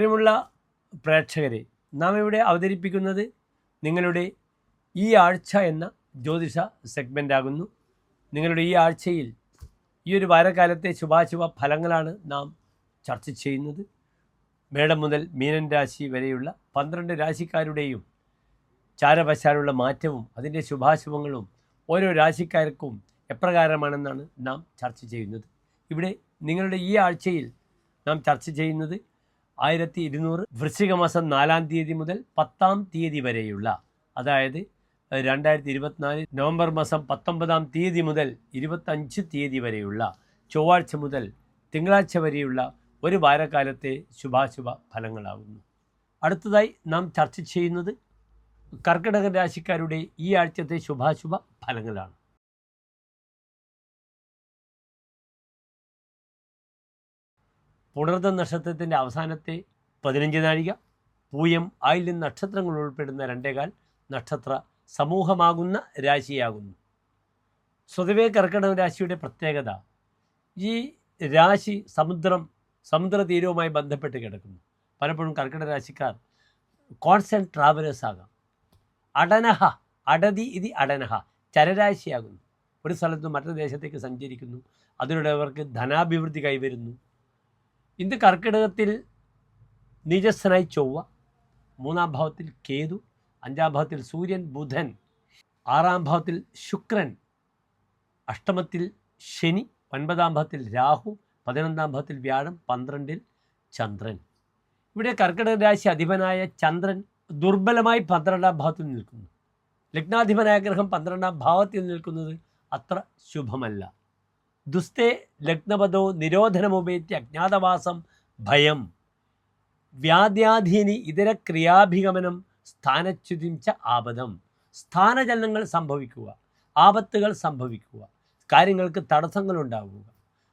പ്രിയമുള്ള പ്രേക്ഷകരെ, നാം ഇവിടെ അവതരിപ്പിക്കുന്നത് നിങ്ങളുടെ ഈ ആഴ്ച എന്ന ജ്യോതിഷ സെഗ്മെൻ്റ് ആകുന്നു. നിങ്ങളുടെ ഈ ആഴ്ചയിൽ ഈ ഒരു വാരകാലത്തെ ശുഭാശുഭ ഫലങ്ങളാണ് നാം ചർച്ച ചെയ്യുന്നത്. മേടം മുതൽ മീനൻ രാശി വരെയുള്ള 12 രാശിക്കാരുടെയും ചാരവശാലുള്ള മാറ്റവും അതിൻ്റെ ശുഭാശുഭങ്ങളും ഓരോ രാശിക്കാർക്കും എപ്രകാരമാണെന്നാണ് നാം ചർച്ച ചെയ്യുന്നത്. ഇവിടെ നിങ്ങളുടെ ഈ ആഴ്ചയിൽ നാം ചർച്ച ചെയ്യുന്നത് 1200 വൃശ്ചിക മാസം 4-ാം തീയതി മുതൽ 10-ാം തീയതി വരെയുള്ള, അതായത് 2024 നവംബർ മാസം 19-ാം തീയതി മുതൽ 25 തീയതി വരെയുള്ള, ചൊവ്വാഴ്ച മുതൽ തിങ്കളാഴ്ച വരെയുള്ള ഒരു വാരക്കാലത്തെ ശുഭാശുഭ ഫലങ്ങളാകുന്നു. അടുത്തതായി നാം ചർച്ച ചെയ്യുന്നത് കർക്കിടക രാശിക്കാരുടെ ഈ ആഴ്ചത്തെ ശുഭാശുഭ ഫലങ്ങളാണ്. പുണർദ നക്ഷത്രത്തിൻ്റെ അവസാനത്തെ 15 നാഴിക, പൂയം ആയില്യം നക്ഷത്രങ്ങൾ ഉൾപ്പെടുന്ന 2.25 നക്ഷത്ര സമൂഹമാകുന്ന രാശിയാകുന്നു. സ്വതവേ കർക്കിടക രാശിയുടെ പ്രത്യേകത, ഈ രാശി സമുദ്രതീരവുമായി ബന്ധപ്പെട്ട് കിടക്കുന്നു. പലപ്പോഴും കർക്കിടക രാശിക്കാർ കോൺസ്റ്റൻറ്റ് ട്രാവലേഴ്സ് ആകാം. അടനഹ അടതി ഇത് അടനഹ ചരരാശിയാകുന്നു. ഒരു സ്ഥലത്ത് മറ്റൊരു ദേശത്തേക്ക് സഞ്ചരിക്കുന്നു. അതിലൂടെ അവർക്ക് ധനാഭിവൃദ്ധി കൈവരുന്നു. ഇന്ന് കർക്കിടകത്തിൽ നീചസ്ഥനായി ചൊവ്വ, 3-ാം ഭാവത്തിൽ കേതു, 5-ാം ഭാവത്തിൽ സൂര്യൻ, ബുധൻ, 6-ാം ഭാവത്തിൽ ശുക്രൻ, അഷ്ടമത്തിൽ ശനി, 9-ാം ഭാവത്തിൽ രാഹു, 11-ാം ഭാവത്തിൽ വ്യാഴം, 12-ൽ ചന്ദ്രൻ. ഇവിടെ കർക്കിടക രാശി അധിപനായ ചന്ദ്രൻ ദുർബലമായി 12-ാം ഭാവത്തിൽ നിൽക്കുന്നു. ലഗ്നാധിപനായ ഗ്രഹം 12-ാം ഭാവത്തിൽ നിൽക്കുന്നത് അത്ര ശുഭമല്ല. ദുസ്തേ ലഗ്നപദോ നിരോധനമുപേത്യ അജ്ഞാതവാസം ഭയം വ്യാധ്യാധീനി ഇതര ക്രിയാഭിഗമനം സ്ഥാനച്യുതിം ച ആപദം. സ്ഥാനചലനങ്ങൾ സംഭവിക്കുക, ആപത്തുകൾ സംഭവിക്കുക, കാര്യങ്ങൾക്ക് തടസ്സങ്ങൾ ഉണ്ടാകുക.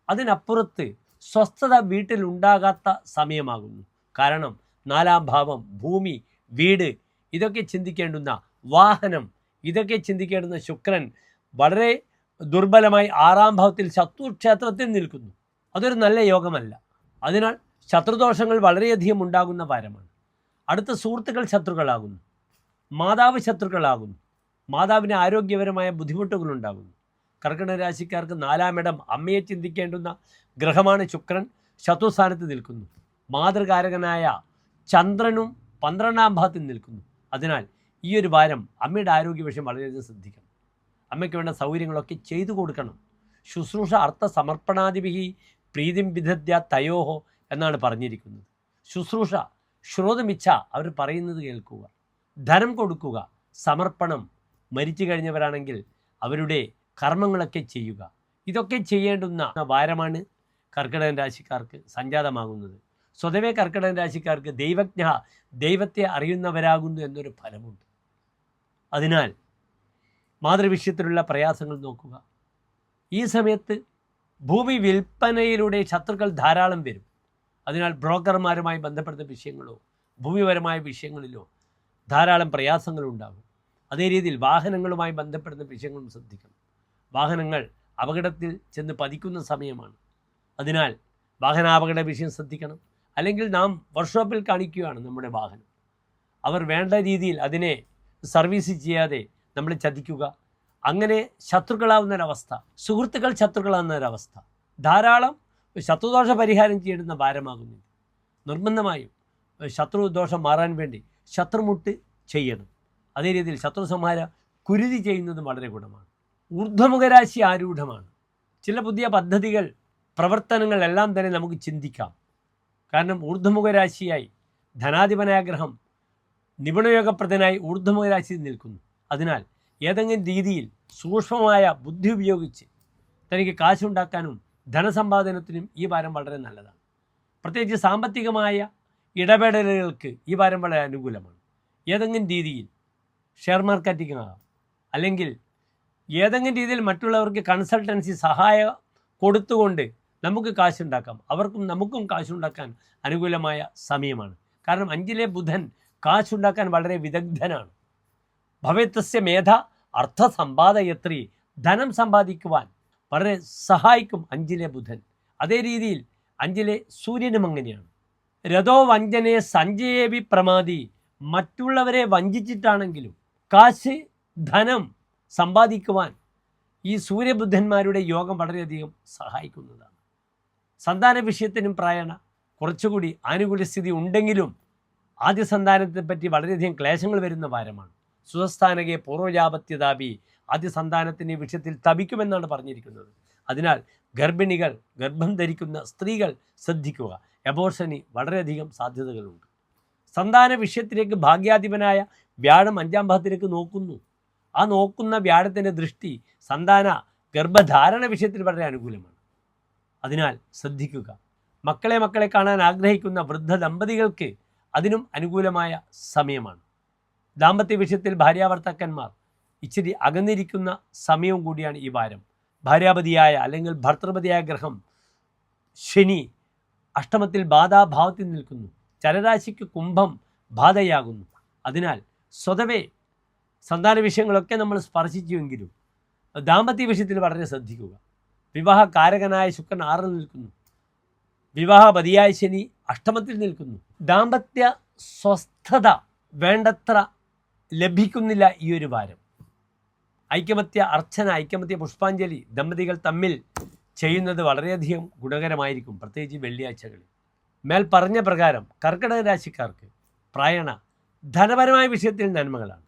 അതിനപ്പുറത്ത് സ്വസ്ഥത വീട്ടിലുണ്ടാകാത്ത സമയമാകുന്നു. കാരണം 4-ാം ഭാവം, ഭൂമി, വീട്, ഇതൊക്കെ ചിന്തിക്കേണ്ടുന്ന വാഹനം, ഇതൊക്കെ ചിന്തിക്കേണ്ടുന്ന ശുക്രൻ വളരെ ദുർബലമായി 6-ാം ഭാവത്തിൽ ശത്രുക്ഷേത്രത്തിൽ നിൽക്കുന്നു. അതൊരു നല്ല യോഗമല്ല. അതിനാൽ ശത്രുദോഷങ്ങൾ വളരെയധികം ഉണ്ടാകുന്ന വാരമാണ്. അടുത്ത സുഹൃത്തുക്കൾ ശത്രുക്കളാകുന്നു, മാതാവ് ശത്രുക്കളാകുന്നു, മാതാവിന് ആരോഗ്യപരമായ ബുദ്ധിമുട്ടുകൾ ഉണ്ടാകുന്നു. കർക്കിടക രാശിക്കാർക്ക് 4-ാം ഇടം, അമ്മയെ ചിന്തിക്കേണ്ടുന്ന ഗ്രഹമാണ് ശുക്രൻ, ശത്രുസ്ഥാനത്ത് നിൽക്കുന്നു. മാതൃകാരകനായ ചന്ദ്രനും 12-ാം ഭാവത്തിൽ നിൽക്കുന്നു. അതിനാൽ ഈ ഒരു വാരം അമ്മയുടെ ആരോഗ്യ വിഷയം വളരെയധികം ശ്രദ്ധിക്കണം. അമ്മയ്ക്ക് വേണ്ട സൗകര്യങ്ങളൊക്കെ ചെയ്തു കൊടുക്കണം. ശുശ്രൂഷ അർത്ഥ സമർപ്പണാദിഭിഹി പ്രീതിം വിദധ്യ തയോഹോ എന്നാണ് പറഞ്ഞിരിക്കുന്നത്. ശുശ്രൂഷ, ശ്രോതമിച്ഛ, അവർ പറയുന്നത് കേൾക്കുക, ധനം കൊടുക്കുക, സമർപ്പണം, മരിച്ചു കഴിഞ്ഞവരാണെങ്കിൽ അവരുടെ കർമ്മങ്ങളൊക്കെ ചെയ്യുക, ഇതൊക്കെ ചെയ്യേണ്ടുന്ന വാരമാണ് കർക്കിടക രാശിക്കാർക്ക് സംജാതമാകുന്നത്. സ്വതവേ കർക്കിടക രാശിക്കാർക്ക് ദൈവജ്ഞ, ദൈവത്തെ അറിയുന്നവരാകുന്നു എന്നൊരു ഫലമുണ്ട്. അതിനാൽ മാതൃവിഷയത്തിലുള്ള പ്രയാസങ്ങൾ നോക്കുക. ഈ സമയത്ത് ഭൂമി വിൽപ്പനയിലൂടെ ശത്രുക്കൾ ധാരാളം വരും. അതിനാൽ ബ്രോക്കർമാരുമായി ബന്ധപ്പെടുന്ന വിഷയങ്ങളോ ഭൂമിപരമായ വിഷയങ്ങളിലോ ധാരാളം പ്രയാസങ്ങളുണ്ടാകും. അതേ രീതിയിൽ വാഹനങ്ങളുമായി ബന്ധപ്പെടുന്ന വിഷയങ്ങളും ശ്രദ്ധിക്കണം. വാഹനങ്ങൾ അപകടത്തിൽ ചെന്ന് പതിക്കുന്ന സമയമാണ്. അതിനാൽ വാഹനാപകട വിഷയം ശ്രദ്ധിക്കണം. അല്ലെങ്കിൽ നാം വർക്ക്ഷോപ്പിൽ കാണിക്കുകയാണ് നമ്മുടെ വാഹനം, അവർ വേണ്ട രീതിയിൽ അതിനെ സർവീസ് ചെയ്യാതെ നമ്മളെ ചതിക്കുക, അങ്ങനെ ശത്രുക്കളാവുന്നൊരവസ്ഥ, സുഹൃത്തുക്കൾ ശത്രുക്കളാവുന്നൊരവസ്ഥ, ധാരാളം ശത്രുദോഷ പരിഹാരം ചെയ്യേണ്ടുന്ന ഭാരമാകുന്നു. നിർബന്ധമായും ശത്രുദോഷം മാറാൻ വേണ്ടി ശത്രുമുട്ട് ചെയ്യണം. അതേ രീതിയിൽ ശത്രു സംഹാര കുരുതി ചെയ്യുന്നതും വളരെ ഗുണമാണ്. ഊർധ്വമുഖരാശി ആരൂഢമാണ്. ചില പുതിയ പദ്ധതികൾ, പ്രവർത്തനങ്ങൾ എല്ലാം തന്നെ നമുക്ക് ചിന്തിക്കാം. കാരണം ഊർധ്വമുഖരാശിയായി ധനാധിപനായ ഗ്രഹം നിപുണയോഗപ്രദനായി ഊർധ്വമുഖരാശിയിൽ നിൽക്കുന്നു. അതിനാൽ ഏതെങ്കിലും രീതിയിൽ സൂക്ഷ്മമായ ബുദ്ധി ഉപയോഗിച്ച് തനിക്ക് കാശുണ്ടാക്കാനും ധനസമ്പാദനത്തിനും ഈ വാരം വളരെ നല്ലതാണ്. പ്രത്യേകിച്ച് സാമ്പത്തികമായ ഇടപെടലുകൾക്ക് ഈ വാരം വളരെ അനുകൂലമാണ്. ഏതെങ്കിലും രീതിയിൽ ഷെയർ മാർക്കറ്റിംഗ് ആകാം, അല്ലെങ്കിൽ ഏതെങ്കിലും രീതിയിൽ മറ്റുള്ളവർക്ക് കൺസൾട്ടൻസി സഹായം കൊടുത്തുകൊണ്ട് നമുക്ക് കാശുണ്ടാക്കാം. അവർക്കും നമുക്കും കാശുണ്ടാക്കാൻ അനുകൂലമായ സമയമാണ്. കാരണം 5-ലെ ബുധൻ കാശുണ്ടാക്കാൻ വളരെ വിദഗ്ധനാണ്. ഭവേത്തസ്യ മേധ അർത്ഥസമ്പാദയത്രി, ധനം സമ്പാദിക്കുവാൻ വളരെ സഹായിക്കും 5-ലെ ബുധൻ. അതേ രീതിയിൽ 5-ലെ സൂര്യനും അങ്ങനെയാണ്. രഥോ വഞ്ചനെ സഞ്ജയേവി പ്രമാദി. മറ്റുള്ളവരെ വഞ്ചിച്ചിട്ടാണെങ്കിലും കാശ് ധനം സമ്പാദിക്കുവാൻ ഈ സൂര്യബുദ്ധന്മാരുടെ യോഗം വളരെയധികം സഹായിക്കുന്നതാണ്. സന്താന വിഷയത്തിനും പ്രായണ കുറച്ചുകൂടി ആനുകൂല്യ സ്ഥിതി ഉണ്ടെങ്കിലും ആദ്യ സന്താനത്തെ പറ്റി വളരെയധികം ക്ലേശങ്ങൾ വരുന്ന വാരമാണ്. സുഖസ്ഥാനകെ പൂർവ്വജാപത്യതാപി. ആദ്യ സന്താനത്തിൻ്റെ വിഷയത്തിൽ തപിക്കുമെന്നാണ് പറഞ്ഞിരിക്കുന്നത്. അതിനാൽ ഗർഭിണികൾ, ഗർഭം ധരിക്കുന്ന സ്ത്രീകൾ ശ്രദ്ധിക്കുക. എബോർഷന് വളരെയധികം സാധ്യതകളുണ്ട്. സന്താന വിഷയത്തിലേക്ക് ഭാഗ്യാധിപനായ വ്യാഴം 5ാം ഭാവത്തിലേക്ക് നോക്കുന്നു. ആ നോക്കുന്ന വ്യാഴത്തിൻ്റെ ദൃഷ്ടി സന്താന ഗർഭധാരണ വിഷയത്തിൽ വളരെ അനുകൂലമാണ്. അതിനാൽ ശ്രദ്ധിക്കുക. മക്കളെ കാണാൻ ആഗ്രഹിക്കുന്ന വൃദ്ധ ദമ്പതികൾക്ക് അതിനും അനുകൂലമായ സമയമാണ്. ദാമ്പത്യ വിഷയത്തിൽ ഭാര്യാഭർത്താക്കന്മാർ ഇച്ചിരി അകന്നിരിക്കുന്ന സമയവും കൂടിയാണ് ഈ വാരം. ഭാര്യാപതിയായ അല്ലെങ്കിൽ ഭർത്തൃപതിയായ ഗ്രഹം ശനി അഷ്ടമത്തിൽ ബാധാഭാവത്തിൽ നിൽക്കുന്നു. ചരരാശിക്ക് കുംഭം ബാധയാകുന്നു. അതിനാൽ സ്വതവേ സന്താന വിഷയങ്ങളൊക്കെ നമ്മൾ സ്പർശിച്ചുവെങ്കിലും ദാമ്പത്യ വിഷയത്തിൽ വളരെ ശ്രദ്ധിക്കുക. വിവാഹ കാരകനായ ശുക്രൻ 6 നിൽക്കുന്നു. വിവാഹപതിയായ ശനി അഷ്ടമത്തിൽ നിൽക്കുന്നു. ദാമ്പത്യ സ്വസ്ഥത വേണ്ടത്ര ലഭിക്കുന്നില്ല ഈ ഒരു വാരം. ഐക്യമത്യ അർച്ചന, ഐക്യമത്യ പുഷ്പാഞ്ജലി ദമ്പതികൾ തമ്മിൽ ചെയ്യുന്നത് വളരെയധികം ഗുണകരമായിരിക്കും, പ്രത്യേകിച്ച് വെള്ളിയാഴ്ചകളിൽ. മേൽ പറഞ്ഞ പ്രകാരം കർക്കിടക രാശിക്കാർക്ക് പ്രായണ ധനപരമായ വിഷയത്തിൽ നന്മകളാണ്.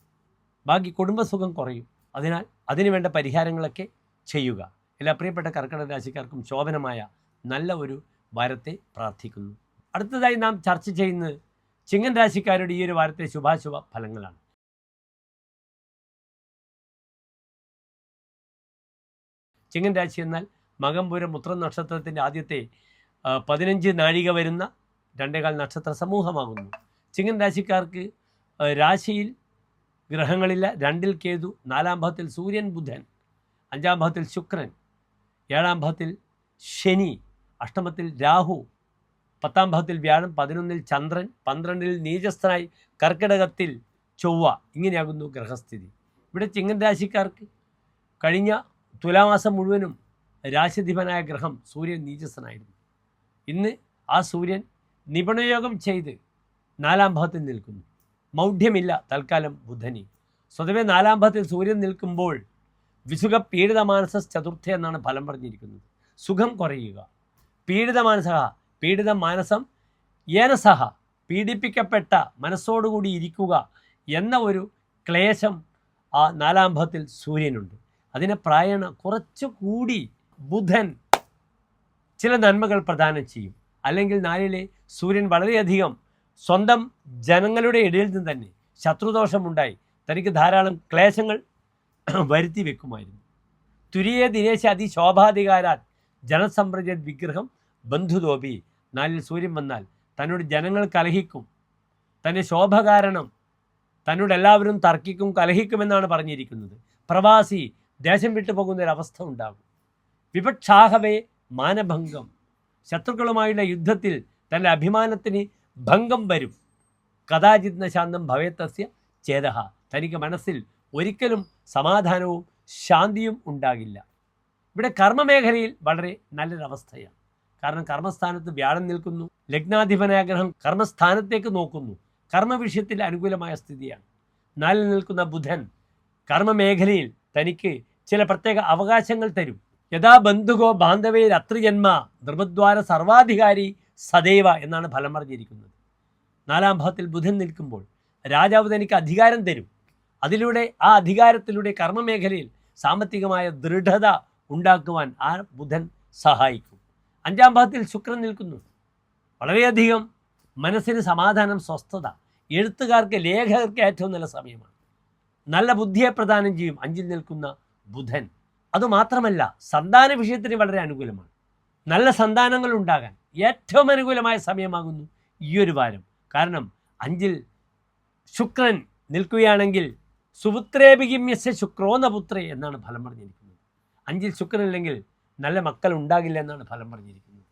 ബാക്കി കുടുംബസുഖം കുറയും. അതിനാൽ അതിനുവേണ്ട പരിഹാരങ്ങളൊക്കെ ചെയ്യുക. എല്ലാ പ്രിയപ്പെട്ട കർക്കിടക രാശിക്കാർക്കും ശോഭനമായ നല്ല ഒരു വാരത്തെ പ്രാർത്ഥിക്കുന്നു. അടുത്തതായി നാം ചർച്ച ചെയ്യുന്നത് ചിങ്ങൻ രാശിക്കാരുടെ ഈ ഒരു വാരത്തെ ശുഭാശുഭ ഫലങ്ങളാണ്. ചിങ്ങൻ രാശി എന്നാൽ മകംപൂരം ഉത്രം നക്ഷത്രത്തിൻ്റെ ആദ്യത്തെ 15 നാഴിക വരുന്ന 2.25 നക്ഷത്ര സമൂഹമാകുന്നു. ചിങ്ങൻ രാശിക്കാർക്ക് രാശിയിൽ ഗ്രഹങ്ങളില്ല. 2-ൽ കേതു, 4-ാം ഭാവത്തിൽ സൂര്യൻ ബുധൻ, 5-ാം ഭാവത്തിൽ ശുക്രൻ, 7-ാം ഭാവത്തിൽ ശനി, അഷ്ടമത്തിൽ രാഹു, 10-ാം ഭാവത്തിൽ വ്യാഴം, 11-ൽ ചന്ദ്രൻ, 12-ൽ നീചസ്ഥനായി കർക്കിടകത്തിൽ ചൊവ്വ. ഇങ്ങനെയാകുന്നു ഗ്രഹസ്ഥിതി. ഇവിടെ ചിങ്ങൻ രാശിക്കാർക്ക് കഴിഞ്ഞ തുലാമാസം മുഴുവനും രാശിധിപനായ ഗ്രഹം സൂര്യൻ നീചസ്ഥനായിരുന്നു. ഇന്ന് ആ സൂര്യൻ നിപുണയോഗം ചെയ്ത് 4-ാം ഭാവത്തിൽ നിൽക്കുന്നു. മൗഢ്യമില്ല തൽക്കാലം ബുധനി. സ്വതവേ 4-ാം ഭാവത്തിൽ സൂര്യൻ നിൽക്കുമ്പോൾ വിസുഖ പീഡിതമാനസ ചതുർത്ഥ എന്നാണ് ഫലം പറഞ്ഞിരിക്കുന്നത്. സുഖം കുറയുക. പീഡിത മാനസം ഏനസഹ, പീഡിപ്പിക്കപ്പെട്ട മനസ്സോടുകൂടി ഇരിക്കുക എന്ന ഒരു ക്ലേശം ആ 4-ാം ഭാവത്തിൽ സൂര്യനുണ്ട്. അതിനെ പ്രായണ കുറച്ചുകൂടി ബുധൻ ചില നന്മകൾ പ്രദാനം ചെയ്യും. അല്ലെങ്കിൽ 4-ലെ സൂര്യൻ വളരെയധികം സ്വന്തം ജനങ്ങളുടെ ഇടയിൽ നിന്ന് തന്നെ ശത്രുദോഷമുണ്ടായി തനിക്ക് ധാരാളം ക്ലേശങ്ങൾ വരുത്തി വെക്കുമായിരുന്നു. തുരിയെ ദിനേശ അതിശോഭാധികാരാൽ ജനസമ്പ്രജത് വിഗ്രഹം ബന്ധുതോപി. 4-ൽ സൂര്യൻ വന്നാൽ തന്നോട് ജനങ്ങൾ കലഹിക്കും. തൻ്റെ ശോഭ കാരണം തന്നോട് എല്ലാവരും തർക്കിക്കും, കലഹിക്കുമെന്നാണ് പറഞ്ഞിരിക്കുന്നത്. പ്രവാസി ദേശം വിട്ടു പോകുന്നൊരവസ്ഥ ഉണ്ടാകും. വിപക്ഷാഹവേ മാനഭംഗം. ശത്രുക്കളുമായുള്ള യുദ്ധത്തിൽ തൻ്റെ അഭിമാനത്തിന് ഭംഗം വരും. കഥാചിത് ശാന്തം ഭവേത്തസ്യ ചേതഹ. തനിക്ക് മനസ്സിൽ ഒരിക്കലും സമാധാനവും ശാന്തിയും ഉണ്ടാകില്ല. ഇവിടെ കർമ്മമേഖലയിൽ വളരെ നല്ലൊരവസ്ഥയാണ്. കാരണം കർമ്മസ്ഥാനത്ത് വ്യാഴം നിൽക്കുന്നു. ലഗ്നാധിപനായ ഗ്രഹം കർമ്മസ്ഥാനത്തേക്ക് നോക്കുന്നു. കർമ്മവിഷയത്തിൽ അനുകൂലമായ സ്ഥിതിയാണ്. 4-ൽ നിൽക്കുന്ന ബുധൻ കർമ്മമേഖലയിൽ തനിക്ക് ചില പ്രത്യേക അവകാശങ്ങൾ തരും. യഥാ ബന്ധുകോ ബാന്ധവയിൽ അത്രിജന്മ ധർമ്മദ്വാര സർവാധികാരി സദൈവ എന്നാണ് ഫലം പറഞ്ഞിരിക്കുന്നത്. 4-ാം ഭാവത്തിൽ ബുധൻ നിൽക്കുമ്പോൾ രാജാവ് തനിക്ക് അധികാരം തരും. അതിലൂടെ ആ അധികാരത്തിലൂടെ കർമ്മമേഖലയിൽ സാമ്പത്തികമായ ദൃഢത ഉണ്ടാക്കുവാൻ ആ ബുധൻ സഹായിക്കും. 5-ാം ഭാവത്തിൽ ശുക്രൻ നിൽക്കുന്നു. വളരെയധികം മനസ്സിന് സമാധാനം, സ്വസ്ഥത. എഴുത്തുകാർക്ക്, ലേഖകർക്ക് ഏറ്റവും നല്ല സമയമാണ്. നല്ല ബുദ്ധിയെ പ്രദാനം ചെയ്യും 5-ൽ നിൽക്കുന്ന ബുധൻ. അതുമാത്രമല്ല സന്താന വിഷയത്തിന് വളരെ അനുകൂലമാണ്. നല്ല സന്താനങ്ങൾ ഉണ്ടാകാൻ ഏറ്റവും അനുകൂലമായ സമയമാകുന്നു ഈ ഒരു വാരം. കാരണം 5-ൽ ശുക്രൻ നിൽക്കുകയാണെങ്കിൽ സുപുത്രേപിഗമ്യസ്യ ശുക്രോന്നപുത്രേ എന്നാണ് ഫലം പറഞ്ഞിരിക്കുന്നത്. 5-ൽ ശുക്രൻ ഇല്ലെങ്കിൽ നല്ല മക്കൾ ഉണ്ടാകില്ല എന്നാണ് ഫലം പറഞ്ഞിരിക്കുന്നത്.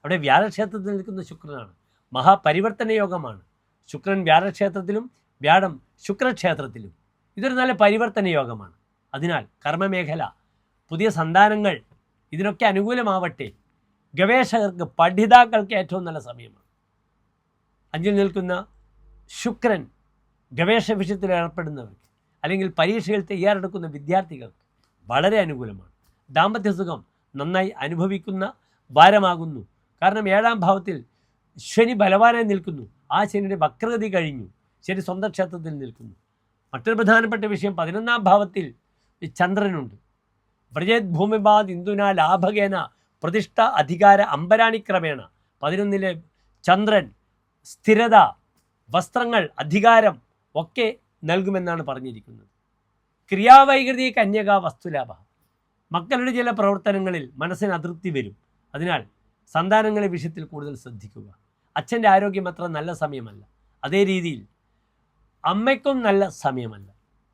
അവിടെ വ്യാഴക്ഷേത്രത്തിൽ നിൽക്കുന്ന ശുക്രനാണ്. മഹാപരിവർത്തന യോഗമാണ്. ശുക്രൻ വ്യാഴക്ഷേത്രത്തിലും വ്യാഴം ശുക്രക്ഷേത്രത്തിലും. ഇതൊരു നല്ല പരിവർത്തന യോഗമാണ്. അതിനാൽ കർമ്മമേഖല, പുതിയ സന്താനങ്ങൾ, ഇതിനൊക്കെ അനുകൂലമാവട്ടെ. ഗവേഷകർക്ക്, പഠിതാക്കൾക്ക് ഏറ്റവും നല്ല സമയമാണ്. 5ൽ നിൽക്കുന്ന ശുക്രൻ ഗവേഷണ വിഷയത്തിൽ ഏർപ്പെടുന്നവർക്ക് അല്ലെങ്കിൽ പരീക്ഷകൾ തയ്യാറെടുക്കുന്ന വിദ്യാർത്ഥികൾക്ക് വളരെ അനുകൂലമാണ്. ദാമ്പത്യ സുഖം നന്നായി അനുഭവിക്കുന്ന വാരമാകുന്നു. കാരണം 7ാം ഭാവത്തിൽ ശനി ബലവാനായി നിൽക്കുന്നു. ആ ശനിയുടെ വക്രഗതി കഴിഞ്ഞു. ശനി സ്വന്തം ക്ഷേത്രത്തിൽ നിൽക്കുന്നു. മറ്റൊരു പ്രധാനപ്പെട്ട വിഷയം 11ാം ഭാവത്തിൽ ചന്ദ്രനുണ്ട്. വ്രജേത് ഭൂമിപാത് ഇന്ദുന ലാഭകേന പ്രതിഷ്ഠ അധികാര അമ്പരാണിക്രമേണ 11ലെ ചന്ദ്രൻ സ്ഥിരത, വസ്ത്രങ്ങൾ, അധികാരം ഒക്കെ നൽകുമെന്നാണ് പറഞ്ഞിരിക്കുന്നത്. ക്രിയാവൈകൃതി കന്യക വസ്തുലാഭ. മക്കളുടെ ചില പ്രവർത്തനങ്ങളിൽ മനസ്സിന് അതൃപ്തി വരും. അതിനാൽ സന്താനങ്ങളെ വിഷയത്തിൽ കൂടുതൽ ശ്രദ്ധിക്കുക. അച്ഛൻ്റെ ആരോഗ്യം അത്ര നല്ല സമയമല്ല. അതേ രീതിയിൽ അമ്മയ്ക്കും നല്ല സമയമല്ല.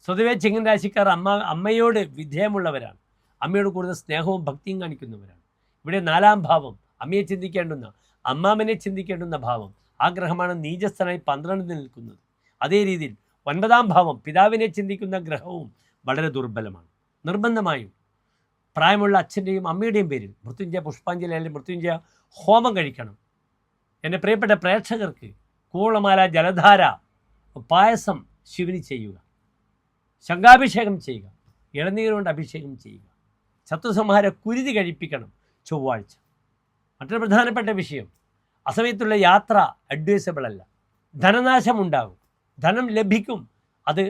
സ്വതവേ ചിങ്ങൻ രാശിക്കാർ അമ്മയോട് വിധേയമുള്ളവരാണ്. അമ്മയോട് കൂടുതൽ സ്നേഹവും ഭക്തിയും കാണിക്കുന്നവരാണ്. ഇവിടെ 4ാം ഭാവം അമ്മയെ ചിന്തിക്കേണ്ടുന്ന, അമ്മാമനെ ചിന്തിക്കേണ്ടുന്ന ഭാവം. ആ ഗ്രഹമാണ് നീചസ്ഥനായി 12ൽ നിൽക്കുന്നത്. അതേ രീതിയിൽ 9ാം ഭാവം പിതാവിനെ ചിന്തിക്കുന്ന ഗ്രഹവും വളരെ ദുർബലമാണ്. നിർബന്ധമായും പ്രായമുള്ള അച്ഛൻ്റെയും അമ്മയുടെയും പേരിൽ മൃത്യുഞ്ജയ പുഷ്പാഞ്ജലി അല്ലെങ്കിൽ മൃത്യുഞ്ജയ ഹോമം കഴിക്കണം. എൻ്റെ പ്രിയപ്പെട്ട പ്രേക്ഷകർക്ക് കൂളമാല, ജലധാര, പായസം ശിവന് ചെയ്യുക. ശംഖാഭിഷേകം ചെയ്യുക. ഇളനീരുകൊണ്ട് അഭിഷേകം ചെയ്യുക. ശത്രുസംഹാര കുരുതി കഴിപ്പിക്കണം ചൊവ്വാഴ്ച. മറ്റൊരു പ്രധാനപ്പെട്ട വിഷയം, അസമയത്തുള്ള യാത്ര അഡ്വൈസബിൾ അല്ല. ധനനാശമുണ്ടാകും. ധനം ലഭിക്കും. അത്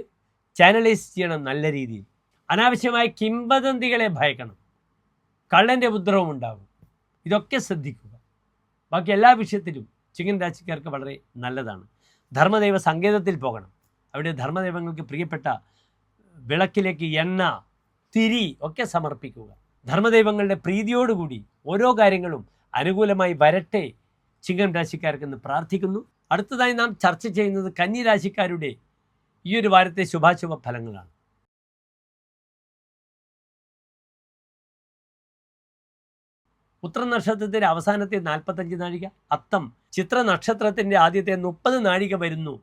ചാനലൈസ് ചെയ്യണം നല്ല രീതിയിൽ. അനാവശ്യമായ കിംവദന്തികളെ ഭയക്കണം. കള്ളൻ്റെ ഉപദ്രവം ഉണ്ടാകും. ഇതൊക്കെ ശ്രദ്ധിക്കുക. ബാക്കി എല്ലാ വിഷയത്തിലും ചിങ്ങൻ രാശിക്കാർക്ക് വളരെ നല്ലതാണ്. ധർമ്മദൈവ സങ്കേതത്തിൽ പോകണം. അവിടെ ധർമ്മദൈവങ്ങൾക്ക് പ്രിയപ്പെട്ട വിളക്കിലേക്ക് എണ്ണ, തിരി ഒക്കെ സമർപ്പിക്കുക. ധർമ്മദൈവങ്ങളുടെ പ്രീതിയോടുകൂടി ഓരോ കാര്യങ്ങളും അനുകൂലമായി വരട്ടെ ചിങ്ങൻ രാശിക്കാർക്കെന്ന് പ്രാർത്ഥിക്കുന്നു. അടുത്തതായി നാം ചർച്ച ചെയ്യുന്നത് കന്നി രാശിക്കാരുടെ ഈ ഒരു വാരത്തെ ശുഭാശുഭ ഫലങ്ങളാണ്. ഉത്ര നക്ഷത്രത്തിൻ്റെ അവസാനത്തെ 45 നാഴിക, അത്തം ചിത്ര നക്ഷത്രത്തിൻ്റെ ആദ്യത്തെ 30 നാഴിക വരുന്നു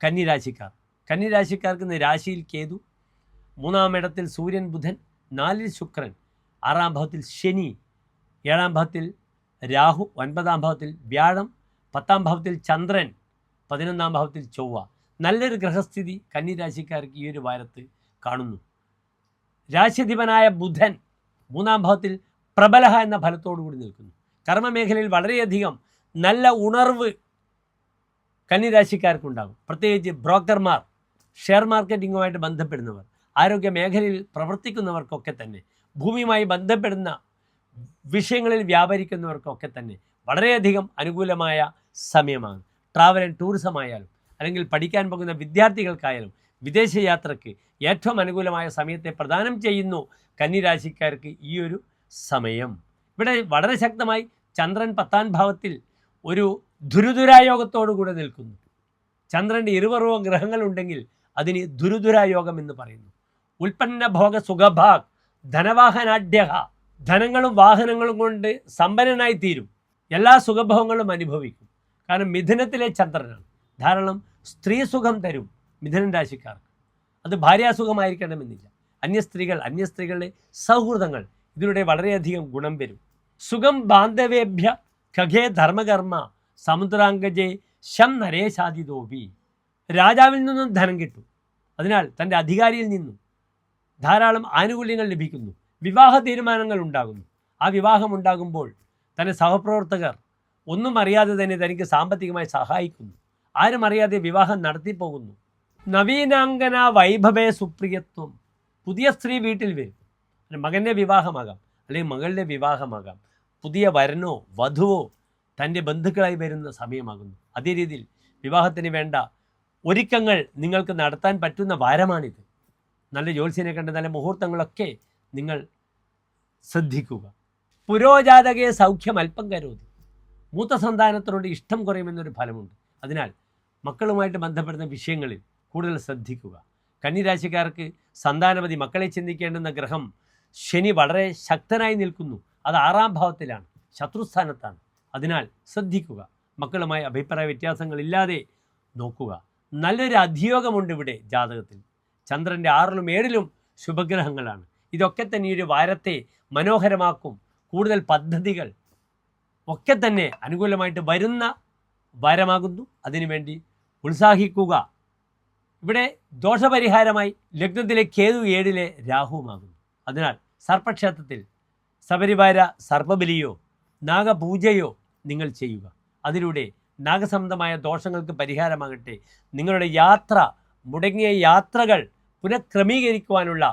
കന്നിരാശിക്കാർ. കന്നിരാശിക്കാർക്ക് ഇന്ന് രാശിയിൽ കേതു, 3ാം ഇടത്തിൽ സൂര്യൻ, ബുധൻ, 4ൽ ശുക്രൻ, 6ാം ഭാവത്തിൽ ശനി, 7ാം ഭാവത്തിൽ രാഹു, 9ാം ഭാവത്തിൽ വ്യാഴം, 10ാം ഭാവത്തിൽ ചന്ദ്രൻ, 11ാം ഭാവത്തിൽ ചൊവ്വ. നല്ലൊരു ഗ്രഹസ്ഥിതി കന്നിരാശിക്കാർക്ക് ഈ ഒരു വാരത്ത് കാണുന്നു. രാശ്യധിപനായ ബുധൻ 3ാം ഭാവത്തിൽ പ്രബലഹ എന്ന ഫലത്തോടു കൂടി നിൽക്കുന്നു. കർമ്മമേഖലയിൽ വളരെയധികം നല്ല ഉണർവ് കന്നിരാശിക്കാർക്കുണ്ടാകും. പ്രത്യേകിച്ച് ബ്രോക്കർമാർ, ഷെയർ മാർക്കറ്റിങ്ങുമായിട്ട് ബന്ധപ്പെടുന്നവർ, ആരോഗ്യ മേഖലയിൽ പ്രവർത്തിക്കുന്നവർക്കൊക്കെ തന്നെ, ഭൂമിയുമായി ബന്ധപ്പെടുന്ന വിഷയങ്ങളിൽ വ്യാപരിക്കുന്നവർക്കൊക്കെ തന്നെ വളരെയധികം അനുകൂലമായ സമയമാണ്. ട്രാവൽ ആൻഡ് ടൂറിസം ആയാലും അല്ലെങ്കിൽ പഠിക്കാൻ പോകുന്ന വിദ്യാർത്ഥികൾക്കായാലും വിദേശയാത്രയ്ക്ക് ഏറ്റവും അനുകൂലമായ സമയത്തെ പ്രദാനം ചെയ്യുന്നു കന്നിരാശിക്കാർക്ക് ഈ ഒരു സമയം. ഇവിടെ വളരെ ശക്തമായി ചന്ദ്രൻ 10ാം ഭാവത്തിൽ ഒരു ദുരുദുരായോഗത്തോടു കൂടെ നിൽക്കുന്നു. ചന്ദ്രൻ്റെ ഇരുപർവ്വ ഗ്രഹങ്ങളുണ്ടെങ്കിൽ അതിന് ദുരുദുരായോഗം എന്ന് പറയുന്നു. ഉൽപ്പന്ന ഭോഗ സുഖഭാഗ് ധനവാഹനാഢ്യ. ധനങ്ങളും വാഹനങ്ങളും കൊണ്ട് സമ്പന്നനായി തീരും. എല്ലാ സുഖഭോഗങ്ങളും അനുഭവിക്കും. കാരണം മിഥുനത്തിലെ ചന്ദ്രനാണ്. ധാരാളം സ്ത്രീ സുഖം തരും മിഥുനൻ രാശിക്കാർക്ക്. അത് ഭാര്യാസുഖമായിരിക്കണമെന്നില്ല. അന്യസ്ത്രീകളുടെ സൗഹൃദങ്ങൾ ഇതിലൂടെ വളരെയധികം ഗുണം വരും. സുഖം ബാന്ധവേഭ്യ ഖഗേ ധർമ്മകർമ്മ സമുദ്രാംഗജേ ശം നരേശാദിതോപി. രാജാവിൽ നിന്നും ധനം കിട്ടും. അതിനാൽ തൻ്റെ അധികാരിയിൽ നിന്നും ധാരാളം ആനുകൂല്യങ്ങൾ ലഭിക്കുന്നു. വിവാഹ തീരുമാനങ്ങൾ ഉണ്ടാകുന്നു. ആ വിവാഹം ഉണ്ടാകുമ്പോൾ തൻ്റെ സഹപ്രവർത്തകർ ഒന്നും അറിയാതെ തന്നെ തനിക്ക് സാമ്പത്തികമായി സഹായിക്കുന്നു. ആരും അറിയാതെ വിവാഹം നടത്തിപ്പോകുന്നു. നവീനാംഗന വൈഭവേ സുപ്രിയത്വം. പുതിയ സ്ത്രീ വീട്ടിൽ വരും. മകൻ്റെ വിവാഹമാകാം അല്ലെങ്കിൽ മകളുടെ വിവാഹമാകാം. പുതിയ വരനോ വധുവോ തൻ്റെ ബന്ധുക്കളായി വരുന്ന സമയമാകുന്നു. അതേ രീതിയിൽ വിവാഹത്തിന് വേണ്ട ഒരുക്കങ്ങൾ നിങ്ങൾക്ക് നടത്താൻ പറ്റുന്ന വാരമാണിത്. നല്ല ജ്യോത്സ്യനെ കണ്ട് നല്ല മുഹൂർത്തങ്ങളൊക്കെ നിങ്ങൾ ശ്രദ്ധിക്കുക. പുരോജാതകയെ സൗഖ്യം അല്പം കരുതി. മൂത്ത സന്താനത്തിനോട് ഇഷ്ടം കുറയുമെന്നൊരു ഫലമുണ്ട്. അതിനാൽ മക്കളുമായിട്ട് ബന്ധപ്പെടുന്ന വിഷയങ്ങളിൽ കൂടുതൽ ശ്രദ്ധിക്കുക. കന്നിരാശിക്കാർക്ക് സന്താനപതി മക്കളെ ചിന്തിക്കേണ്ടുന്ന ഗ്രഹം ശനി വളരെ ശക്തനായി നിൽക്കുന്നു. അത് 6ാം ഭാവത്തിലാണ്, ശത്രുസ്ഥാനത്താണ്. അതിനാൽ ശ്രദ്ധിക്കുക. മക്കളുമായി അഭിപ്രായ വ്യത്യാസങ്ങളില്ലാതെ നോക്കുക. നല്ലൊരു അധിയോഗമുണ്ട് ഇവിടെ ജാതകത്തിൽ. ചന്ദ്രൻ്റെ 6ലും 7ലും ശുഭഗ്രഹങ്ങളാണ്. ഇതൊക്കെ തന്നെ ഈ ഒരു വാരത്തെ മനോഹരമാക്കും. കൂടുതൽ പദ്ധതികൾ ഒക്കെ തന്നെ അനുകൂലമായിട്ട് വരുന്ന വാരമാകുന്നു. അതിനുവേണ്ടി ഉത്സാഹിക്കുക. ഇവിടെ ദോഷപരിഹാരമായി ലഗ്നത്തിലെ കേതു 7 രാഹുവുമാകുന്നു. അതിനാൽ സർപ്പക്ഷേത്രത്തിൽ സപരിവാര സർപ്പബലിയോ നാഗപൂജയോ നിങ്ങൾ ചെയ്യുക. അതിലൂടെ നാഗസംബന്ധമായ ദോഷങ്ങൾക്ക് പരിഹാരമാകട്ടെ. നിങ്ങളുടെ മുടങ്ങിയ യാത്രകൾ പുനഃക്രമീകരിക്കുവാനുള്ള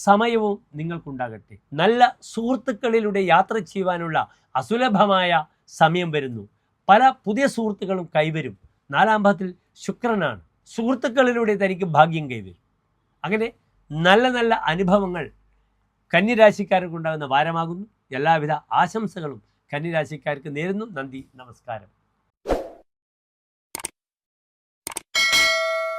സമയവും നിങ്ങൾക്കുണ്ടാകട്ടെ. നല്ല സുഹൃത്തുക്കളിലൂടെ യാത്ര ചെയ്യുവാനുള്ള അസുലഭമായ സമയം വരുന്നു. പല പുതിയ സുഹൃത്തുക്കളും കൈവരും. 4-ാം ഭാവത്തിൽ ശുക്രനാണ്. സുഹൃത്തുക്കളിലൂടെ തനിക്ക് ഭാഗ്യം കൈവരും. അങ്ങനെ നല്ല നല്ല അനുഭവങ്ങൾ കന്യരാശിക്കാർക്ക് ഉണ്ടാകുന്ന വാരമാകുന്നു. എല്ലാവിധ ആശംസകളും കന്യരാശിക്കാർക്ക് നേരുന്നു. നന്ദി, നമസ്കാരം.